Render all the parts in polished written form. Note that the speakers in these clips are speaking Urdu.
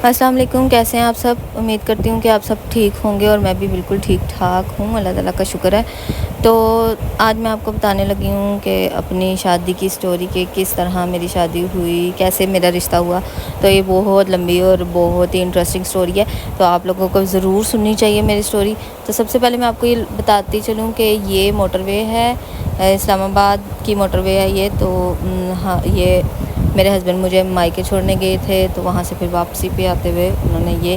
السلام علیکم، کیسے ہیں آپ سب؟ امید کرتی ہوں کہ آپ سب ٹھیک ہوں گے اور میں بھی بالکل ٹھیک ٹھاک ہوں، اللہ تعالیٰ کا شکر ہے۔ تو آج میں آپ کو بتانے لگی ہوں کہ اپنی شادی کی سٹوری، کہ کس طرح میری شادی ہوئی، کیسے میرا رشتہ ہوا۔ تو یہ بہت لمبی اور بہت ہی انٹرسٹنگ سٹوری ہے، تو آپ لوگوں کو ضرور سننی چاہیے میری سٹوری۔ تو سب سے پہلے میں آپ کو یہ بتاتی چلوں کہ یہ موٹر وے ہے، اسلام آباد کی موٹر وے ہے یہ۔ تو ہاں، یہ میرے ہسبینڈ مجھے مائکے چھوڑنے گئے تھے، تو وہاں سے پھر واپسی پہ آتے ہوئے انہوں نے یہ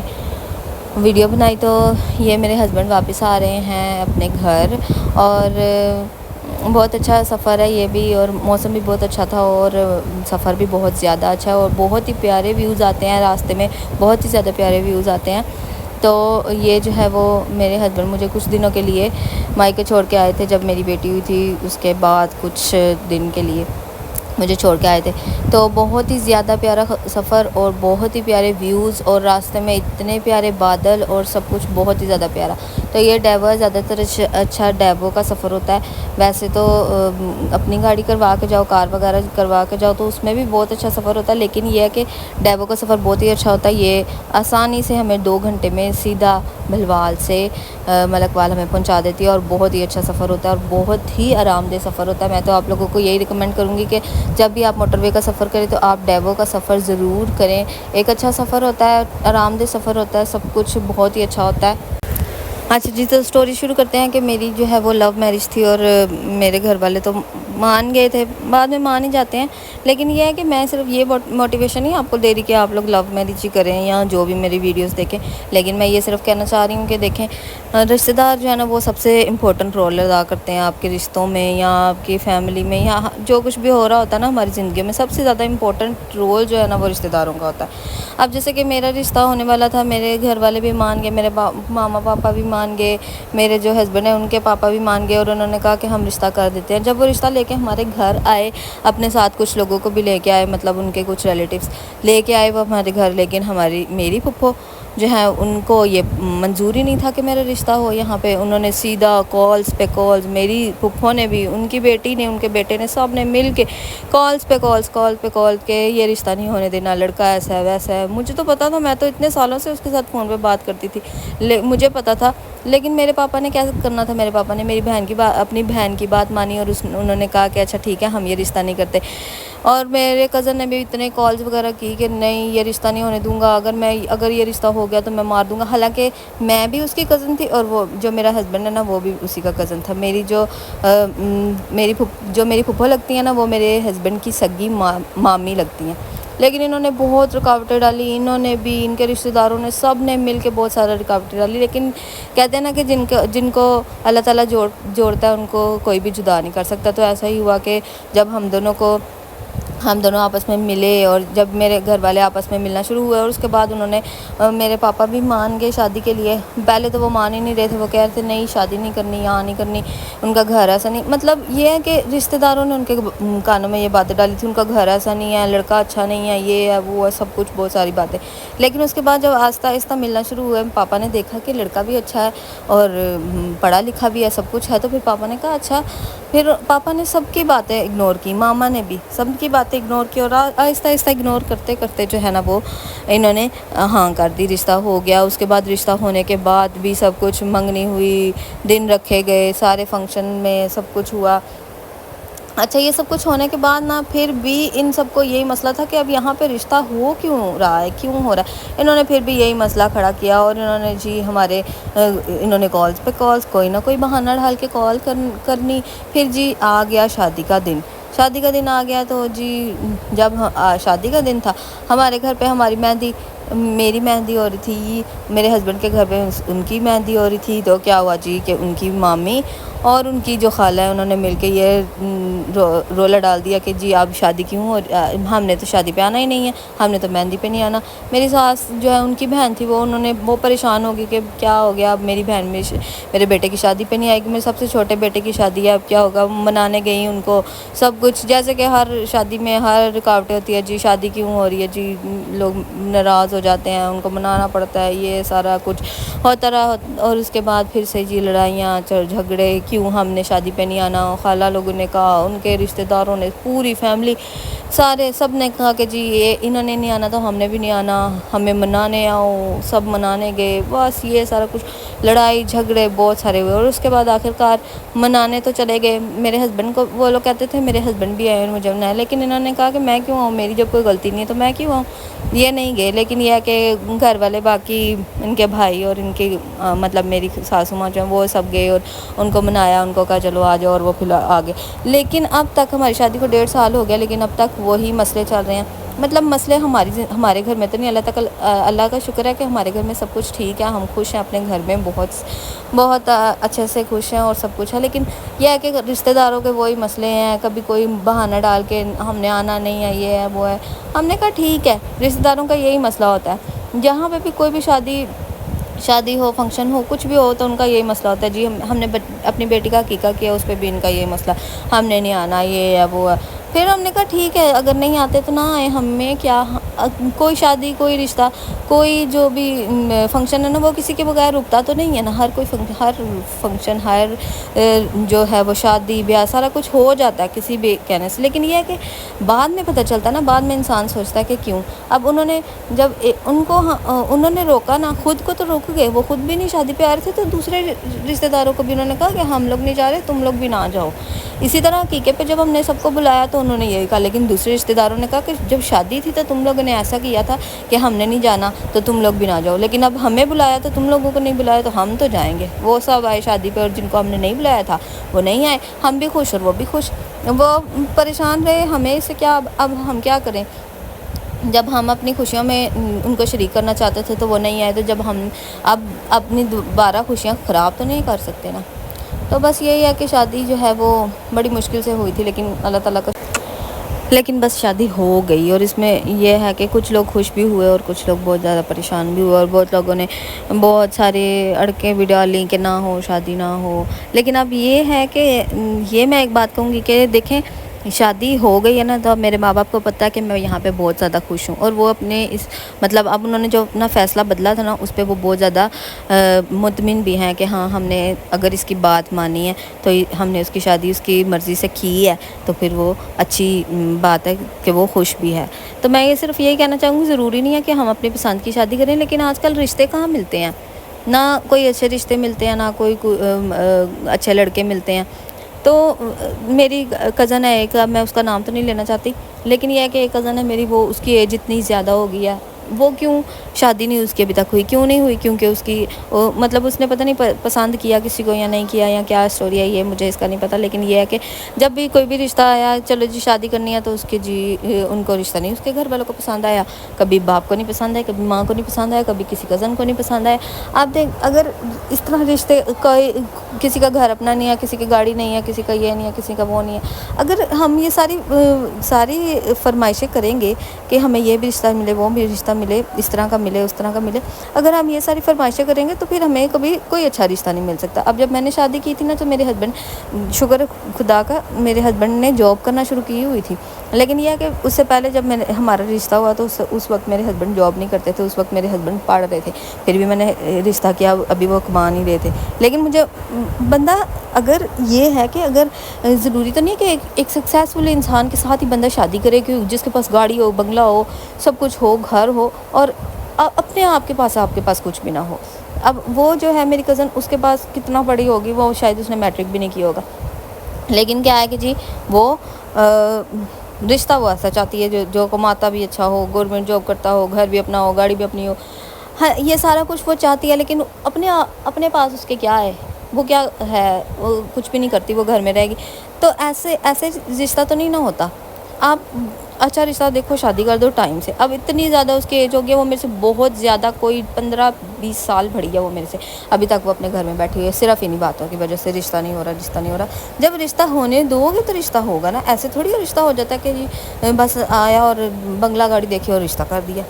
ویڈیو بنائی۔ تو یہ میرے ہسبینڈ واپس آ رہے ہیں اپنے گھر، اور بہت اچھا سفر ہے یہ بھی، اور موسم بھی بہت اچھا تھا، اور سفر بھی بہت زیادہ اچھا ہے، اور بہت ہی پیارے ویوز آتے ہیں راستے میں، بہت ہی زیادہ پیارے ویوز آتے ہیں۔ تو یہ جو ہے وہ میرے ہسبینڈ مجھے کچھ دنوں کے لیے مائکے چھوڑ کے آئے تھے، جب میری بیٹی ہوئی تھی اس کے بعد کچھ دن کے لیے مجھے چھوڑ کے آئے تھے۔ تو بہت ہی زیادہ پیارا سفر، اور بہت ہی پیارے ویوز، اور راستے میں اتنے پیارے بادل، اور سب کچھ بہت ہی زیادہ پیارا۔ تو یہ ڈیوو ہے، زیادہ تر اچھا ڈیوو کا سفر ہوتا ہے۔ ویسے تو اپنی گاڑی کروا کے جاؤ، کار وغیرہ کروا کے جاؤ، تو اس میں بھی بہت اچھا سفر ہوتا ہے، لیکن یہ ہے کہ ڈیوو کا سفر بہت ہی اچھا ہوتا ہے۔ یہ آسانی سے ہمیں 2 گھنٹے میں سیدھا بھلوال سے ملک وال ہمیں پہنچا دیتی ہے، اور بہت ہی اچھا سفر ہوتا ہے، اور بہت ہی آرام دہ سفر ہوتا ہے۔ میں تو آپ لوگوں کو یہی ریکمینڈ کروں گی کہ جب بھی آپ موٹر وے کا سفر کریں تو آپ ڈیوو کا سفر ضرور کریں۔ ایک اچھا سفر ہوتا ہے، آرام دہ سفر ہوتا ہے، سب کچھ بہت ہی اچھا ہوتا ہے۔ اچھا جی، تو سٹوری شروع کرتے ہیں کہ میری جو ہے وہ لو میرج تھی، اور میرے گھر والے تو مان گئے تھے، بعد میں مان ہی جاتے ہیں، لیکن یہ ہے کہ میں صرف یہ موٹیویشن نہیں آپ کو دے رہی کہ آپ لوگ لو میرج ہی کریں یا جو بھی میری ویڈیوز دیکھیں، لیکن میں یہ صرف کہنا چاہ رہی ہوں کہ دیکھیں، رشتہ دار جو ہے نا وہ سب سے امپورٹنٹ رول ادا کرتے ہیں آپ کے رشتوں میں، یا آپ کی فیملی میں، یا جو کچھ بھی ہو رہا ہوتا ہے نا ہماری زندگی میں، سب سے زیادہ امپورٹنٹ رول جو ہے نا وہ رشتہ داروں کا ہوتا ہے۔ اب جیسے کہ میرا رشتہ ہونے والا تھا، میرے گھر والے بھی مان گئے، میرے ماما پاپا بھی مان گئے، میرے جو ہسبینڈ ہیں ان کے پاپا بھی مان گئے، اور انہوں نے کہا کہ ہم رشتہ کر دیتے ہیں۔ جب وہ رشتہ لے کے ہمارے گھر آئے، اپنے ساتھ کچھ لوگوں کو بھی لے کے آئے، مطلب ان کے کچھ ریلیٹیوز لے کے آئے وہ ہمارے گھر، لیکن میری پھپھو جو ہے ان کو یہ منظور ہی نہیں تھا کہ میرا رشتہ ہو یہاں پہ۔ انہوں نے سیدھا کالز پہ کالز، میری پھپھو نے بھی، ان کی بیٹی نے، ان کے بیٹے نے، سب نے مل کے کالز پہ کال کے یہ رشتہ نہیں ہونے دینا، لڑکا ایسا ہے ویسا ہے۔ مجھے تو پتا تھا، میں تو اتنے سالوں سے اس کے ساتھ فون پہ بات کرتی تھی، مجھے پتا تھا، لیکن میرے پاپا نے کیا کرنا تھا، میرے پاپا نے میری اپنی بہن کی بات مانی، اور انہوں نے کہا کہ اچھا ٹھیک ہے، ہم یہ رشتہ نہیں کرتے۔ اور میرے کزن نے بھی اتنے کالز وغیرہ کی کہ نہیں، یہ رشتہ نہیں ہونے دوں گا، اگر یہ رشتہ ہو گیا تو میں مار دوں گا۔ حالانکہ میں بھی اس کی کزن تھی، اور وہ جو میرا ہسبینڈ ہے نا وہ بھی اسی کا کزن تھا۔ میری پھپھو لگتی ہیں نا، وہ میرے ہسبینڈ کی سگی مامی لگتی ہیں، لیکن انہوں نے بہت رکاوٹیں ڈالی، انہوں نے بھی، ان کے رشتہ داروں نے، سب نے مل کے بہت سارا رکاوٹیں ڈالی، لیکن کہتے ہیں نا کہ جن کو اللہ تعالیٰ جوڑتا ہے ان کو کوئی بھی جدا نہیں کر سکتا۔ تو ایسا ہی ہوا کہ جب ہم دونوں آپس میں ملے، اور جب میرے گھر والے آپس میں ملنا شروع ہوئے، اور اس کے بعد انہوں نے میرے پاپا بھی مان گئے شادی کے لیے۔ پہلے تو وہ مان ہی نہیں رہے تھے، وہ کہہ رہے تھے نہیں شادی نہیں کرنی، یہاں نہیں کرنی، ان کا گھر ایسا نہیں، مطلب یہ ہے کہ رشتہ داروں نے ان کے کانوں میں یہ باتیں ڈالی تھی، ان کا گھر ایسا نہیں ہے، لڑکا اچھا نہیں ہے، یہ ہے وہ ہے، سب کچھ بہت ساری باتیں۔ لیکن اس کے بعد جب آہستہ آہستہ ملنا شروع ہوئے، پاپا نے دیکھا کہ لڑکا بھی اچھا ہے، اور پڑھا لکھا بھی ہے، سب کچھ ہے، تو پھر پاپا نے کہا اچھا، پھر پاپا نے سب کی باتیں اگنور کی، ماما نے بھی سب کی باتیں اگنور کی، اور آہستہ آہستہ اگنور کرتے کرتے جو ہے نا وہ انہوں نے ہاں کر دی، رشتہ ہو گیا۔ اس کے بعد رشتہ ہونے کے بعد بھی سب کچھ، منگنی ہوئی، دن رکھے گئے، سارے فنکشن میں سب کچھ ہوا۔ اچھا، یہ سب کچھ ہونے کے بعد نا پھر بھی ان سب کو یہی مسئلہ تھا کہ اب یہاں پہ رشتہ ہو کیوں رہا ہے، کیوں ہو رہا ہے۔ انہوں نے پھر بھی یہی مسئلہ کھڑا کیا، اور انہوں نے جی انہوں نے کالز پہ کالز، کوئی نہ کوئی بہانہ ڈھال کے کال کرنی۔ پھر جی آ گیا شادی کا دن آ گیا، تو جی جب شادی کا دن تھا، ہمارے گھر پہ میری مہندی ہو رہی تھی، میرے ہسبینڈ کے گھر پہ ان کی مہندی ہو رہی تھی۔ تو کیا ہوا جی کہ ان کی مامی اور ان کی جو خالہ ہے، انہوں نے مل کے یہ رولا ڈال دیا کہ جی اب شادی کیوں ہم نے تو شادی پہ آنا ہی نہیں ہے، ہم نے تو مہندی پہ نہیں آنا۔ میری ساس جو ہے، ان کی بہن تھی، وہ پریشان ہوگی کہ کیا ہو گیا، اب میری بہن میرے بیٹے کی شادی پہ نہیں آئے گی، میرے سب سے چھوٹے بیٹے کی شادی ہے، اب کیا ہوگا۔ منانے گئی ان کو سب کچھ، جیسے کہ ہر شادی میں ہر رکاوٹیں ہوتی ہے، جی شادی کیوں ہو رہی ہے، جی لوگ ناراض ہو جاتے ہیں, ان کو منانا پڑتا ہے, یہ سارا کچھ ہوتا رہا. اور اس کے بعد پھر سے جی لڑائیاں جھگڑے, کیوں ہم نے شادی پہ نہیں آنا. خالہ لوگوں نے کہا, ان کے رشتہ داروں نے, پوری فیملی سارے سب نے کہا کہ جی یہ انہوں نے نہیں آنا تو ہم نے بھی نہیں آنا, ہمیں منانے آؤ. سب منانے گئے, بس یہ سارا کچھ لڑائی جھگڑے بہت سارے ہوئے. اور اس کے بعد آخر کار منانے تو چلے گئے. میرے ہسبینڈ کو وہ لوگ کہتے تھے میرے ہسبینڈ بھی آئے اور مجھے منایا, لیکن انہوں نے کہا کہ میں کیوں آؤں, میری جب کوئی غلطی نہیں ہے تو میں کیوں آؤں. یہ نہیں گئے. لیکن یہ ہے کہ گھر والے باقی ان کے بھائی اور ان کے مطلب میری ساسو ماں جو ہیں وہ سب گئے اور ان کو منایا, ان کو کہا چلو آ جاؤ, اور وہ پھر آ گئے. لیکن اب تک ہماری شادی کو 1.5 سال ہو گیا, لیکن اب تک وہی مسئلے چل رہے ہیں. مطلب مسئلے ہمارے گھر میں تو نہیں, اللہ کا شکر ہے کہ ہمارے گھر میں سب کچھ ٹھیک ہے, ہم خوش ہیں اپنے گھر میں, بہت اچھے سے خوش ہیں اور سب کچھ ہے. لیکن یہ ہے کہ رشتہ داروں کے وہی مسئلے ہیں, کبھی کوئی بہانہ ڈال کے ہم نے آنا نہیں ہے, یہ ہے وہ ہے. ہم نے کہا ٹھیک ہے, رشتہ داروں کا یہی مسئلہ ہوتا ہے, جہاں پہ بھی کوئی بھی شادی ہو, فنکشن ہو, کچھ بھی ہو تو ان کا یہی مسئلہ ہوتا ہے. جی ہم نے اپنی بیٹی کا عقیقہ کیا, اس پہ بھی ان کا یہی مسئلہ, ہم نے نہیں آنا, یہ ہے وہ ہے. پھر ہم نے کہا ٹھیک ہے, اگر نہیں آتے تو نہ آئے, ہمیں کیا. کوئی شادی, کوئی رشتہ, کوئی جو بھی فنکشن ہے نا, وہ کسی کے بغیر رکتا تو نہیں ہے نا. ہر فنکشن, ہر جو ہے وہ شادی بیاہ سارا کچھ ہو جاتا ہے کسی بھی کہنے سے. لیکن یہ ہے کہ بعد میں پتہ چلتا ہے نا, بعد میں انسان سوچتا ہے کہ کیوں. اب انہوں نے روکا نا, خود کو تو روک گئے, وہ خود بھی نہیں شادی پہ آ رہے تھے, تو دوسرے رشتہ داروں کو بھی انہوں نے کہا کہ ہم لوگ نہیں جا رہے, تم لوگ بھی نہ جاؤ. اسی طرح عقیقے پہ جب ہم نے سب کو بلایا تو انہوں نے یہی کہا, لیکن دوسرے رشتہ داروں نے کہا کہ جب شادی تھی تو تم لوگوں نے ایسا کیا تھا کہ ہم نے نہیں جانا, تو تم لوگ بھی نہ جاؤ. لیکن اب ہمیں بلایا تو تم لوگوں کو نہیں بلایا, تو ہم تو جائیں گے. وہ سب آئے شادی پہ, اور جن کو ہم نے نہیں بلایا تھا وہ نہیں آئے. ہم بھی خوش اور وہ بھی خوش, وہ پریشان رہے. ہمیں اس سے کیا, اب ہم کیا کریں. جب ہم اپنی خوشیوں میں ان کو شریک کرنا چاہتے تھے تو وہ نہیں آئے, تو جب ہم اب اپنی دوبارہ خوشیاں خراب تو نہیں کر سکتے نا. تو بس یہی ہے کہ شادی جو ہے وہ بڑی مشکل سے ہوئی تھی, لیکن اللہ تعالیٰ کا لیکن بس شادی ہو گئی. اور اس میں یہ ہے کہ کچھ لوگ خوش بھی ہوئے اور کچھ لوگ بہت زیادہ پریشان بھی ہوئے, اور بہت لوگوں نے بہت سارے اڑکیں بھی ڈالیں کہ نہ ہو, شادی نہ ہو. لیکن اب یہ ہے کہ یہ میں ایک بات کہوں گی کہ دیکھیں, شادی ہو گئی ہے نا, تو اب میرے ماں باپ کو پتہ ہے کہ میں یہاں پہ بہت زیادہ خوش ہوں, اور وہ اپنے مطلب اب انہوں نے جو اپنا فیصلہ بدلا تھا نا, اس پہ وہ بہت زیادہ مطمئن بھی ہیں کہ ہاں ہم نے اگر اس کی بات مانی ہے تو ہم نے اس کی شادی اس کی مرضی سے کی ہے, تو پھر وہ اچھی بات ہے کہ وہ خوش بھی ہے. تو میں یہ صرف یہی کہنا چاہوں گی, ضروری نہیں ہے کہ ہم اپنی پسند کی شادی کریں, لیکن آج کل رشتے کہاں ملتے ہیں, نہ کوئی اچھے رشتے ملتے ہیں, نہ کوئی اچھے لڑکے ملتے ہیں. تو میری کزن ہے ایک, اب میں اس کا نام تو نہیں لینا چاہتی, لیکن یہ ہے کہ ایک کزن ہے میری, وہ اس کی ایج اتنی زیادہ ہو گئی ہے, وہ کیوں شادی نہیں اس کی ابھی تک ہوئی, کیوں نہیں ہوئی, کیونکہ اس کی مطلب اس نے پتہ نہیں پسند کیا کسی کو یا نہیں کیا, یا کیا اسٹوری ہے یہ مجھے اس کا نہیں پتہ. لیکن یہ ہے کہ جب بھی کوئی بھی رشتہ آیا, چلو جی شادی کرنی ہے, تو اس کے ان کو رشتہ نہیں اس کے گھر والوں کو پسند آیا, کبھی باپ کو نہیں پسند آیا, کبھی ماں کو نہیں پسند آیا, کبھی کسی کزن کو نہیں پسند آیا. آپ دیکھ, اگر اس طرح رشتے کسی کا گھر اپنا نہیں ہے, کسی کی گاڑی نہیں ہے, کسی کا یہ نہیں ہے, کسی کا وہ نہیں ہے, اگر ہم یہ ساری فرمائشیں کریں گے کہ ہمیں یہ بھی رشتہ ملے, وہ بھی رشتہ ملے, اس طرح کا ملے, اس طرح کا ملے, اگر ہم یہ ساری فرمائشیں کریں گے تو پھر ہمیں کبھی کوئی اچھا رشتہ نہیں مل سکتا. اب جب میں نے شادی کی تھی نا, تو میرے ہسبینڈ, شکر خدا کا, میرے ہسبینڈ نے جاب کرنا شروع کی ہوئی تھی. لیکن یہ ہے کہ اس سے پہلے جب ہمارا رشتہ ہوا تو اس وقت میرے ہسبینڈ جاب نہیں کرتے تھے, اس وقت میرے ہسبینڈ پڑھ رہے تھے, پھر بھی میں نے رشتہ کیا, ابھی وہ کما نہیں رہے تھے. لیکن مجھے بندہ, اگر یہ ہے کہ اگر ضروری تو نہیں کہ ایک سکسیزفل انسان کے ساتھ ہی بندہ شادی کرے, کہ جس کے پاس گاڑی ہو, بنگلہ ہو, سب کچھ ہو, گھر ہو, اور اپنے آپ کے پاس کچھ بھی نہ ہو. اب وہ جو ہے میری کزن, اس کے پاس کتنا پڑھی ہوگی, وہ شاید اس نے میٹرک بھی نہیں کیا ہوگا, لیکن کیا ہے کہ جی وہ رشتہ وہ ایسا چاہتی ہے جو کماتا بھی اچھا ہو, گورنمنٹ جاب کرتا ہو, گھر بھی اپنا ہو, گاڑی بھی اپنی ہو, ہاں یہ سارا کچھ وہ چاہتی ہے. لیکن اپنے پاس اس کے کیا ہے, وہ کیا ہے, وہ کچھ بھی نہیں کرتی, وہ گھر میں رہے گی. تو ایسے رشتہ تو نہیں نہ ہوتا. آپ اچھا رشتہ دیکھو, شادی کر دو ٹائم سے. اب اتنی زیادہ اس کی ایج ہو گئی ہے, وہ میرے سے بہت زیادہ, کوئی 15-20 سال بڑی ہے وہ میرے سے, ابھی تک وہ اپنے گھر میں بیٹھی ہوئی ہے, صرف انہیں باتوں کی وجہ سے رشتہ نہیں ہو رہا. جب رشتہ ہونے دو گے تو رشتہ ہوگا نا, ایسے تھوڑی رشتہ ہو جاتا ہے کہ جی بس آیا اور بنگلہ گاڑی دیکھی اور رشتہ کر دیا.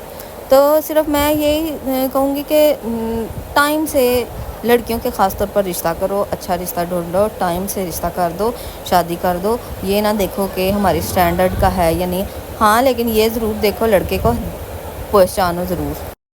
تو صرف میں یہی کہوں گی کہ ٹائم سے لڑکیوں کے خاص طور پر رشتہ کرو, اچھا رشتہ ڈھونڈو, ٹائم سے رشتہ کر دو, شادی کر دو. یہ نہ دیکھو کہ ہماری سٹینڈرڈ کا ہے یا نہیں, ہاں لیکن یہ ضرور دیکھو لڑکے کو پہچانو ضرور.